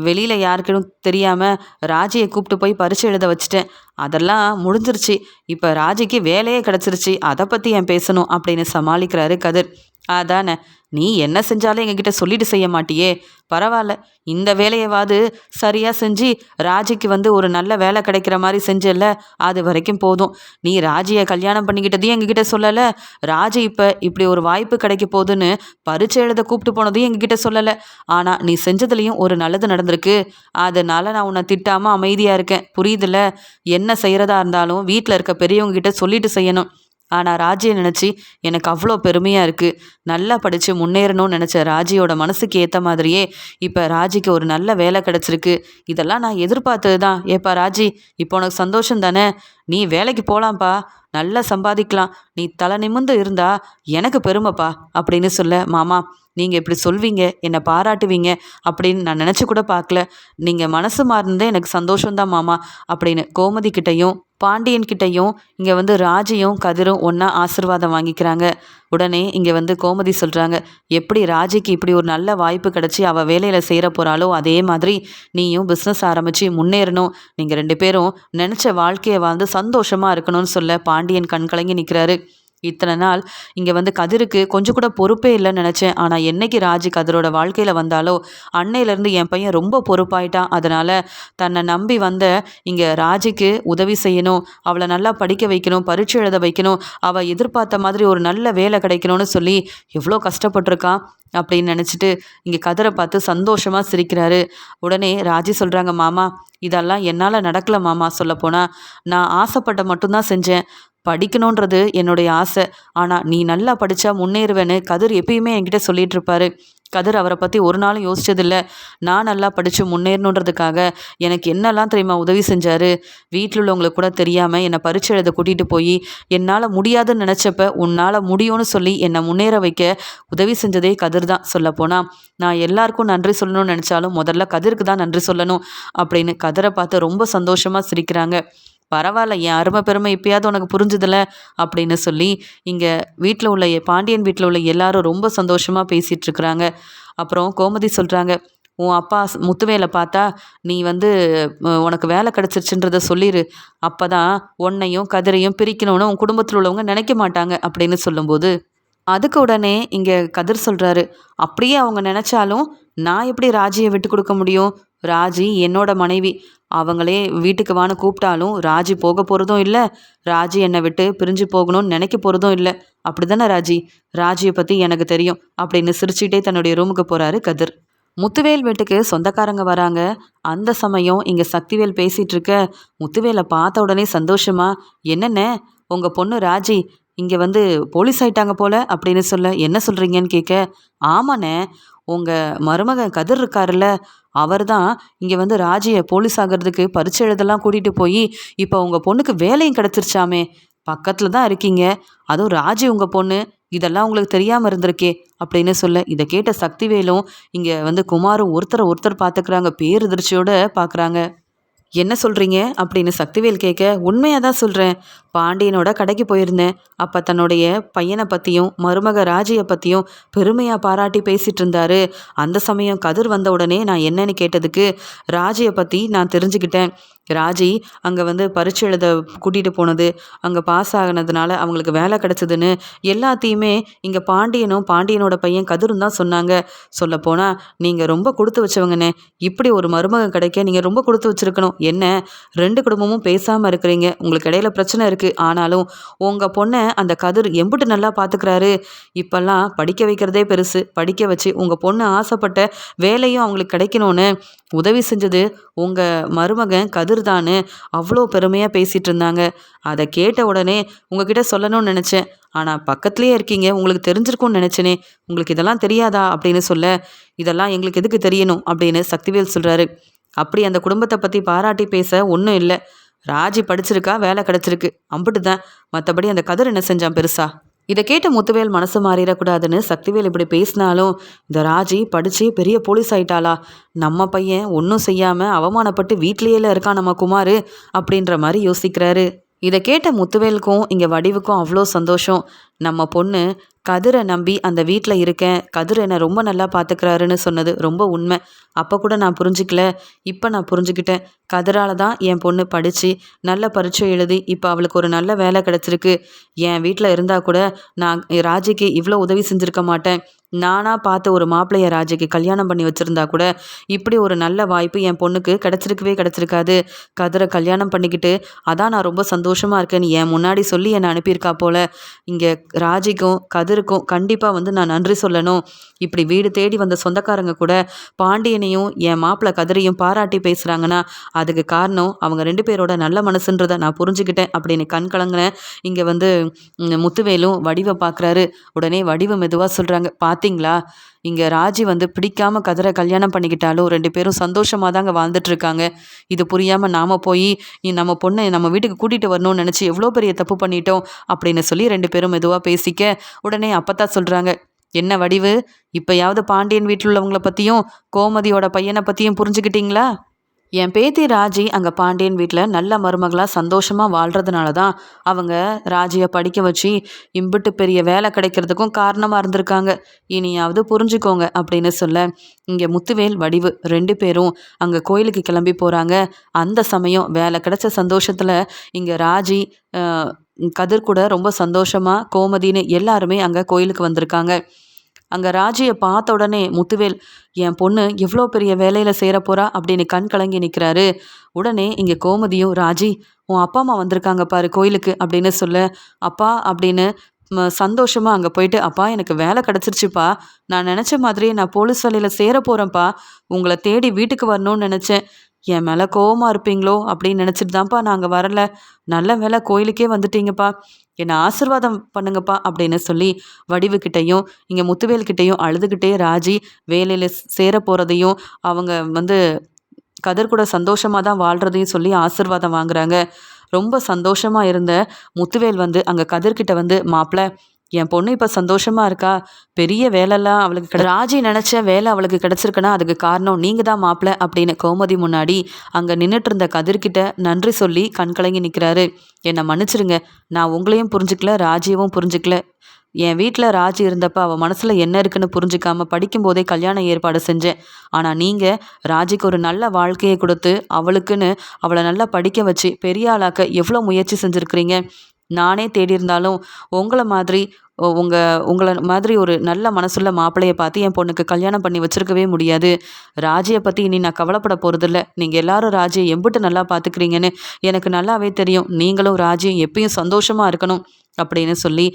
வெளியில் யாருக்கும் தெரியாமல் ராஜியை கூப்பிட்டு போய் பரீட்சை எழுத வச்சுட்டேன். அதெல்லாம் முடிஞ்சிருச்சு. இப்போ ராஜிக்கு வேலையே கிடச்சிருச்சு. அதை பற்றி ஏன் பேசணும் அப்படின்னு சமாளிக்கிறாரு கதிர். அதானே, நீ என்ன செஞ்சாலும் எங்ககிட்ட சொல்லிட்டு செய்ய மாட்டியே. பரவாயில்ல, இந்த வேலையவாது சரியாக செஞ்சு ராஜிக்கு ஒரு நல்ல வேலை கிடைக்கிற மாதிரி செஞ்சல, அது வரைக்கும் போதும். நீ ராஜியை கல்யாணம் பண்ணிக்கிட்டதையும் எங்ககிட்ட சொல்லலை. ராஜி இப்போ இப்படி ஒரு வாய்ப்பு கிடைக்க போகுதுன்னு பரீட்சை எழுத கூப்பிட்டு போனதையும் எங்ககிட்ட சொல்லலை. ஆனால் நீ செஞ்சதுலேயும் ஒரு நல்லது நடந்திருக்கு. அதனால் நான் உன்னை திட்டாமல் அமைதியாக இருக்கேன். புரியுதுல்ல? என்ன செய்கிறதா இருந்தாலும் வீட்டில் இருக்க பெரியவங்க கிட்ட சொல்லிட்டு செய்யணும். ஆனால் ராஜியை நினச்சி எனக்கு அவ்வளோ பெருமையாக இருக்குது. நல்லா படித்து முன்னேறணும்னு நினச்ச ராஜியோட மனசுக்கு ஏற்ற மாதிரியே இப்போ ராஜிக்கு ஒரு நல்ல வேலை கிடச்சிருக்கு. இதெல்லாம் நான் எதிர்பார்த்தது தான். ஏப்பா ராஜி, இப்போ உனக்கு சந்தோஷம் தானே? நீ வேலைக்கு போகலாம்ப்பா, நல்லா சம்பாதிக்கலாம். நீ தலை நிமிர்ந்து இருந்தா எனக்கு பெருமைப்பா அப்படின்னு சொல்ல. மாமா, நீங்கள் இப்படி சொல்வீங்க, என்னை பாராட்டுவீங்க அப்படின்னு நான் நினச்சி கூட பார்க்கல. நீங்கள் மனசு மாறினதே எனக்கு சந்தோஷம்தான் மாமா அப்படின்னு கோமதி கிட்டையும் பாண்டியன் கிட்டையும் இங்கே ராஜியும் கதிரும் ஒன்றா ஆசீர்வாதம் வாங்கிக்கிறாங்க. உடனே இங்கே கோமதி சொல்கிறாங்க, எப்படி ராஜிக்கு இப்படி ஒரு நல்ல வாய்ப்பு கிடச்சி அவள் வேலையில் சேர போகிறாளோ அதே மாதிரி நீயும் பிஸ்னஸ் ஆரம்பித்து முன்னேறணும். நீங்கள் 2 பேரும் நினச்ச வாழ்க்கையை வாழ்ந்து சந்தோஷமாக இருக்கணும்னு சொல்ல பாண்டியன் கண் கலங்கி நிற்கிறாரு. இத்தனை நாள் இங்கே கதிருக்கு கொஞ்சம் கூட பொறுப்பே இல்லைன்னு நினச்சேன். ஆனால் என்னைக்கு ராஜி கதிரோட வாழ்க்கையில் வந்தாலோ அன்னையிலேருந்து என் பையன் ரொம்ப பொறுப்பாயிட்டான். அதனால் தன்னை நம்பி இங்கே ராஜிக்கு உதவி செய்யணும், அவளை நல்லா படிக்க வைக்கணும், பரீட்சை எழுத வைக்கணும், அவள் எதிர்பார்த்த மாதிரி ஒரு நல்ல வேலை கிடைக்கணும்னு சொல்லி எவ்வளோ கஷ்டப்பட்டிருக்கான் அப்படின்னு நினச்சிட்டு இங்கே கதிரை பார்த்து சந்தோஷமாக சிரிக்கிறாரு. உடனே ராஜி சொல்கிறாங்க, மாமா இதெல்லாம் என்னால் நடக்கலை மாமா. சொல்லப்போனால் நான் ஆசைப்பட்ட மட்டும்தான் செஞ்சேன். படிக்கணுன்றது என்னுடைய ஆசை. ஆனால் நீ நல்லா படித்தா முன்னேறுவேன்னு கதிர் எப்பயுமே என்கிட்ட சொல்லிகிட்டு இருப்பாரு. கதிர் அவரை பற்றி ஒரு நாளும் யோசிச்சதில்ல. நான் நல்லா படித்து முன்னேறணுன்றதுக்காக எனக்கு என்னெல்லாம் தெரியுமா உதவி செஞ்சார். வீட்டில் உள்ளவங்களுக்கு கூட தெரியாமல் என்னை பரீட்சை எழுத கூட்டிகிட்டு போய் என்னால் முடியாதுன்னு நினச்சப்ப உன்னால் முடியும்னு சொல்லி என்னை முன்னேற வைக்க உதவி செஞ்சதே கதிர் தான். சொல்லப்போனால் நான் எல்லாருக்கும் நன்றி சொல்லணும்னு நினச்சாலும் முதல்ல கதிருக்கு தான் நன்றி சொல்லணும் அப்படின்னு கதிரை பார்த்து ரொம்ப சந்தோஷமாக சிரிக்கிறாங்க. பரவாயில்ல, என் அருமை பெருமை இப்பயாவது உனக்கு புரிஞ்சுதில்ல அப்படின்னு சொல்லி இங்கே வீட்டில் உள்ள பாண்டியன் வீட்டில் உள்ள எல்லாரும் ரொம்ப சந்தோஷமாக பேசிகிட்டு இருக்கிறாங்க. அப்புறம் கோமதி சொல்கிறாங்க, உன் அப்பா முத்துவேலை பார்த்தா நீ உனக்கு வேலை கிடச்சிருச்சுன்றத சொல்லிடு. அப்போ தான் உன்னையும் கதிரையும் பிரிக்கணும்னு உன் குடும்பத்தில் உள்ளவங்க நினைக்க மாட்டாங்க அப்படின்னு சொல்லும்போது அதுக்கு உடனே இங்கே கதிர் சொல்கிறாரு, அப்படியே அவங்க நினச்சாலும் நான் எப்படி ராஜியை விட்டு கொடுக்க முடியும்? ராஜி என்னோட மனைவி. அவங்களே வீட்டுக்கு வான்னு கூப்பிட்டாலும் ராஜி போக போகிறதும் இல்லை, ராஜி என்னை விட்டு பிரிஞ்சு போகணும்னு நினைக்க போகிறதும் இல்லை. அப்படி தானே ராஜி? ராஜியை பற்றி எனக்கு தெரியும் அப்படின்னு சிரிச்சுட்டே தன்னுடைய ரூமுக்கு போகிறாரு கதிர். முத்துவேல் வீட்டுக்கு சொந்தக்காரங்க வராங்க. அந்த சமயம் இங்கே சக்திவேல் பேசிகிட்டு இருக்க முத்துவேலை பார்த்த உடனே சந்தோஷமா, என்னென்ன உங்கள் பொண்ணு ராஜி இங்கே போலீஸ் ஆயிட்டாங்க போல அப்படின்னு சொல்ல, என்ன சொல்கிறீங்கன்னு கேட்க, ஆமாண்ணே, உங்கள் மருமகன் கதிர் இருக்காருல்ல, அவர் தான் இங்கே ராஜியை போலீஸ் ஆகிறதுக்கு பரீட்சை எழுதலாம் கூட்டிகிட்டு போய் இப்போ உங்கள் பொண்ணுக்கு வேலையும் கிடச்சிருச்சாமே. பக்கத்தில் தான் இருக்கீங்க, அதுவும் ராஜி உங்கள் பொண்ணு, இதெல்லாம் உங்களுக்கு தெரியாமல் இருந்திருக்கே அப்படின்னு சொல்ல, இதை கேட்ட சக்திவேலும் இங்கே குமாரும் ஒருத்தர் பார்த்துக்கிறாங்க. பேரதிர்ச்சியோடு பார்க்குறாங்க. என்ன சொல்கிறீங்க அப்படின்னு சக்திவேல் கேட்க, உண்மையாக தான் சொல்கிறேன். பாண்டியனோட கடைக்கு போயிருந்தேன். அப்போ தன்னுடைய பையனை பற்றியும் மருமக ராஜியை பற்றியும் பெருமையாக பாராட்டி பேசிகிட்டு இருந்தாரு. அந்த சமயம் கதிர் வந்த உடனே நான் என்னன்னு கேட்டதுக்கு ராஜியை பற்றி நான் தெரிஞ்சுக்கிட்டேன். ராஜி அங்கே பரீட்சை எழுத கூட்டிகிட்டு போனது, அங்கே பாஸ் ஆகினதுனால அவங்களுக்கு வேலை கிடச்சிதுன்னு எல்லாத்தையுமே இங்கே பாண்டியனோட பையன் கதிரும் தான் சொன்னாங்க. சொல்லப்போனால் நீங்கள் ரொம்ப கொடுத்து வச்சவங்கண்ணே. இப்படி ஒரு மருமகன் கிடைக்க நீங்கள் ரொம்ப கொடுத்து வச்சுருக்கணும். என்ன 2 குடும்பமும் பேசாமல் இருக்கிறீங்க, உங்களுக்கு இடையில பிரச்சனை இருக்குது. ஆனாலும் உங்கள் பொண்ணை அந்த கதிர் எம்புட்டு நல்லா பார்த்துக்கிறாரு. இப்போல்லாம் படிக்க வைக்கிறதே பெருசு. படிக்க வச்சு உங்கள் பொண்ணு ஆசைப்பட்ட வேலையும் அவங்களுக்கு கிடைக்கணும்னு உதவி செஞ்சது உங்கள் மருமகன் கதிர் தான்னு அவ்வளோ பெருமையாக பேசிகிட்டு இருந்தாங்க. அதை கேட்ட உடனே உங்ககிட்ட சொல்லணும்னு நினச்சேன். ஆனால் பக்கத்துலேயே இருக்கீங்க, உங்களுக்கு தெரிஞ்சிருக்கும்னு நினச்சேனே. உங்களுக்கு இதெல்லாம் தெரியாதா அப்படின்னு சொல்ல, இதெல்லாம் எங்களுக்கு எதுக்கு தெரியணும் அப்படின்னு சக்திவேல் சொல்கிறாரு. அப்படி அந்த குடும்பத்தை பற்றி பாராட்டி பேச ஒன்றும் இல்லை. ராஜி படிச்சிருக்கா, வேலை கிடச்சிருக்கு, அம்பிட்டு தான். மற்றபடி அந்த கதிர் என்ன செஞ்சான் பெருசா? இதை கேட்ட முத்துவேல் மனசு மாறிடக்கூடாதுன்னு சக்திவேல் இப்படி பேசினாலும், இந்த ராஜி படித்து பெரிய போலீஸ் ஆயிட்டாளா? நம்ம பையன் ஒன்றும் செய்யாமல் அவமானப்பட்டு வீட்லேயே இருக்கான் நம்ம குமார் அப்படின்ற மாதிரி யோசிக்கிறாரு. இதை கேட்ட முத்துவேலுக்கும் இங்கே வடிவுக்கும் அவ்வளோ சந்தோஷம். நம்ம பொண்ணு கதிரை நம்பி அந்த வீட்டில் இருக்கேன், கதிர் என்னை ரொம்ப நல்லா பார்த்துக்கிறாருன்னு சொன்னது ரொம்ப உண்மை. அப்போ கூட நான் புரிஞ்சிக்கல, இப்போ நான் புரிஞ்சுக்கிட்டேன். கதிரால் தான் என் பொண்ணு படித்து நல்ல பரீட்சை எழுதி இப்போ அவளுக்கு ஒரு நல்ல வேலை கிடச்சிருக்கு. என் வீட்டில் இருந்தால் கூட நான் ராஜிக்கு இவ்வளோ உதவி செஞ்சுருக்க மாட்டேன். நானாக பார்த்து ஒரு மாப்பிள்ளைய ராஜிக்கு கல்யாணம் பண்ணி வச்சுருந்தா கூட இப்படி ஒரு நல்ல வாய்ப்பு என் பொண்ணுக்கு கிடச்சிருக்காது. கதிரை கல்யாணம் பண்ணிக்கிட்டு அதான் நான் ரொம்ப சந்தோஷமாக இருக்கேன்னு என் முன்னாடி சொல்லி என்னை அனுப்பியிருக்கா போல். இங்கே ராஜிக்கும் கதிருக்கும் கண்டிப்பாக நான் நன்றி சொல்லணும். இப்படி வீடு தேடி வந்த சொந்தக்காரங்க கூட பாண்டியனையும் என் மாப்பிள்ளை கதிரையும் பாராட்டி பேசுகிறாங்கன்னா அதுக்கு காரணம் அவங்க 2 பேரோட நல்ல மனசுன்றதை நான் புரிஞ்சுக்கிட்டேன் அப்படின்னு கண் கலங்கினேன். இங்கே முத்துவேலும் வடிவை பார்க்குறாரு. உடனே வடிவு மெதுவாக சொல்கிறாங்க, பார்த்தீங்களா, இங்கே ராஜி பிடிக்காம கதிரை கல்யாணம் பண்ணிக்கிட்டாலும் 2 பேரும் சந்தோஷமாக தாங்க வாழ்ந்துட்டு இருக்காங்க. இது புரியாமல் நாம் போய் நம்ம பொண்ணை நம்ம வீட்டுக்கு கூட்டிகிட்டு வரணும்னு நினச்சி எவ்வளோ பெரிய தப்பு பண்ணிட்டோம் அப்படின்னு சொல்லி 2 பேரும் மெதுவாக பேசிக்க, உடனே அப்பத்தான் சொல்கிறாங்க, என்ன வடிவு, இப்போயாவது பாண்டியன் வீட்டில் உள்ளவங்களை பற்றியும் கோமதியோட பையனை பற்றியும் புரிஞ்சுக்கிட்டீங்களா? என் பேத்தி ராஜி அங்கே பாண்டியன் வீட்டில் நல்ல மருமகளாக சந்தோஷமாக வாழ்கிறதுனால தான் அவங்க ராஜியை படிக்க வச்சு இம்பிட்டு பெரிய வேலை கிடைக்கிறதுக்கும் காரணமாக இருந்திருக்காங்க. இனியாவது புரிஞ்சுக்கோங்க அப்படின்னு சொல்ல, இங்கே முத்துவேல் வடிவு 2 பேரும் அங்கே கோயிலுக்கு கிளம்பி போகிறாங்க. அந்த சமயம் வேலை கிடைச்ச சந்தோஷத்தில் இங்கே ராஜி கதிர் கூட ரொம்ப சந்தோஷமாக கோமதின்னு எல்லாருமே அங்கே கோயிலுக்கு வந்திருக்காங்க. அங்கே ராஜியை பார்த்த உடனே முத்துவேல், என் பொண்ணு எவ்வளோ பெரிய வேலையில் சேர போகிறா அப்படின்னு கண் கலங்கி நிற்கிறாரு. உடனே இங்கே கோமதியும், ராஜி உன் அப்பா அம்மா வந்திருக்காங்க பாரு கோயிலுக்கு அப்படின்னு சொல்ல, அப்பா அப்படின்னு சந்தோஷமாக அங்கே போயிட்டு, அப்பா எனக்கு வேலை கிடச்சிருச்சுப்பா, நான் நினச்ச மாதிரியே நான் போலீஸ் வேலையில் சேர போகிறேன்ப்பா, உங்களை தேடி வீட்டுக்கு வரணும்னு நினச்சேன், என் மேலே கோவமாக இருப்பீங்களோ அப்படின்னு நினச்சிட்டு தான்ப்பா நாங்கள் வரல. நல்ல வேளை கோயிலுக்கே வந்துட்டீங்கப்பா. என்னை ஆசீர்வாதம் பண்ணுங்கப்பா அப்படின்னு சொல்லி வடிவுக்கிட்டையும் இங்கே முத்துவேல்கிட்டையும் அழுதுகிட்டே ராஜி வேலையில் சேர போகிறதையும் அவங்க கதிர் கூட சந்தோஷமாக தான் வாழ்கிறதையும் சொல்லி ஆசீர்வாதம் வாங்குறாங்க. ரொம்ப சந்தோஷமாக இருந்த முத்துவேல் அங்கே கதிர்கிட்ட மாப்பிள்ள என் பொண்ணு இப்போ சந்தோஷமாக இருக்கா, பெரிய வேலைலாம் அவளுக்கு ராஜி நினச்ச வேலை அவளுக்கு கிடச்சிருக்குன்னா அதுக்கு காரணம் நீங்கள் தான் மாப்பிள்ள அப்படின்னு கோமதி முன்னாடி அங்கே நின்றுட்டு இருந்த கதிர்கிட்ட நன்றி சொல்லி கண்கலங்கி நிற்கிறாரு. என்னை மன்னிச்சிருங்க, நான் உங்களையும் புரிஞ்சுக்கல, ராஜியவும் புரிஞ்சுக்கல. என் வீட்டில் ராஜி இருந்தப்ப அவள் மனசில் என்ன இருக்குன்னு புரிஞ்சுக்காம படிக்கும்போதே கல்யாண ஏற்பாடு செஞ்சேன். ஆனால் நீங்கள் ராஜிக்கு ஒரு நல்ல வாழ்க்கையை கொடுத்து அவளுக்குன்னு அவளை நல்லா படிக்க வச்சு பெரிய ஆளாக்க எவ்வளோ முயற்சி செஞ்சுருக்கிறீங்க. நானே தேடி இருந்தாலும் உங்களை மாதிரி ஒரு நல்ல மனசுள்ள மாப்பிள்ளையை பார்த்து என் பொண்ணுக்கு கல்யாணம் பண்ணி வச்சிருக்கவே முடியாது. ராஜியை பற்றி இனி நான் கவலைப்பட போகிறதில்ல. நீங்கள் எல்லாரும் ராஜியை எம்பிட்டு நல்லா பார்த்துக்கிறீங்கன்னு எனக்கு நல்லாவே தெரியும். நீங்களும் ராஜியும் எப்பயும் சந்தோஷமாக இருக்கணும் அப்படின்னு சொல்லி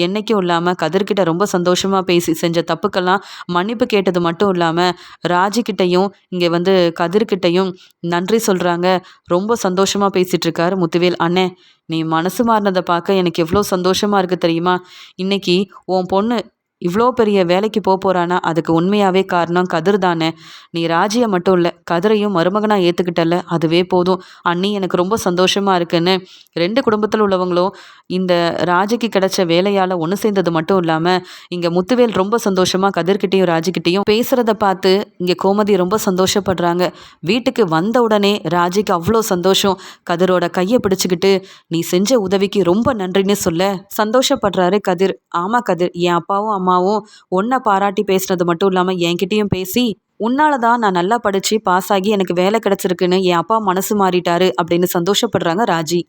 என்னைக்கும் இல்லாமல் கதிர்கிட்ட ரொம்ப சந்தோஷமாக பேசி செஞ்ச தப்புக்கெல்லாம் மன்னிப்பு கேட்டது மட்டும் இல்லாமல் ராஜிக்கிட்டையும் இங்கே கதிர்கிட்டையும் நன்றி சொல்கிறாங்க. ரொம்ப சந்தோஷமாக பேசிகிட்டு இருக்காரு முத்துவேல். அண்ணே, நீ மனசு மாறினதை பார்க்க எனக்கு எவ்வளோ சந்தோஷமாக இருக்குது தெரியுமா? இன்னைக்கு உன் பொண்ணு இவ்வளோ பெரிய வேலைக்கு போகிறானா அதுக்கு உண்மையாகவே காரணம் கதிர் தானே. நீ ராஜியை மட்டும் இல்லை கதிரையும் மருமகனாக ஏற்றுக்கிட்டல, அதுவே போதும். அண்ணி எனக்கு ரொம்ப சந்தோஷமாக இருக்குன்னு ரெண்டு குடும்பத்தில் உள்ளவங்களும் இந்த ராஜிக்கு கிடைச்ச வேலையால் ஒன்று சேர்ந்தது மட்டும் இல்லாமல் இங்கே முத்துவேல் ரொம்ப சந்தோஷமாக கதிர்கிட்டையும் ராஜிக்கிட்டையும் பேசுகிறத பார்த்து இங்கே கோமதி ரொம்ப சந்தோஷப்படுறாங்க. வீட்டுக்கு வந்த உடனே ராஜிக்கு அவ்வளோ சந்தோஷம். கதிரோட கையை பிடிச்சிக்கிட்டு நீ செஞ்ச உதவிக்கு ரொம்ப நன்றின்னு சொல்ல சந்தோஷப்படுறாரு கதிர். ஆமாம் கதிர், என் அப்பாவும் அம்மாவும் உன்னை பாராட்டி பேசுனது மட்டும் இல்லாமல் என்கிட்டயும் பேசி உன்னால தான் நான் நல்லா படித்து பாஸ் ஆகி எனக்கு வேலை கிடச்சிருக்குன்னு என் அப்பா மனசு மாறிட்டாரு அப்படின்னு சந்தோஷப்படுறாங்க ராஜி.